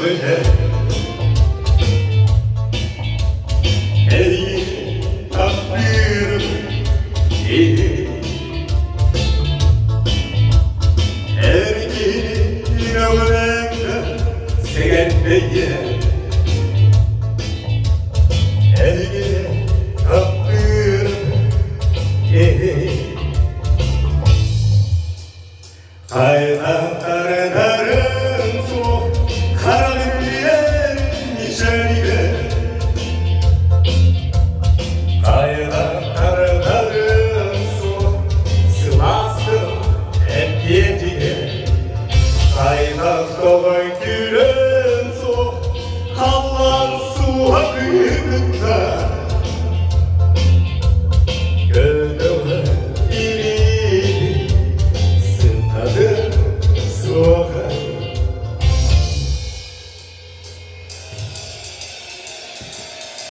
öyle ey takdirim ergin ömrümde segenmeye ergin takdirim Kaynakarların soğuk karanlıkların içeriye Kaynakarların soğuk sıvastım hep yediye Kaynak dolu gülün soğuk kallar su akıdında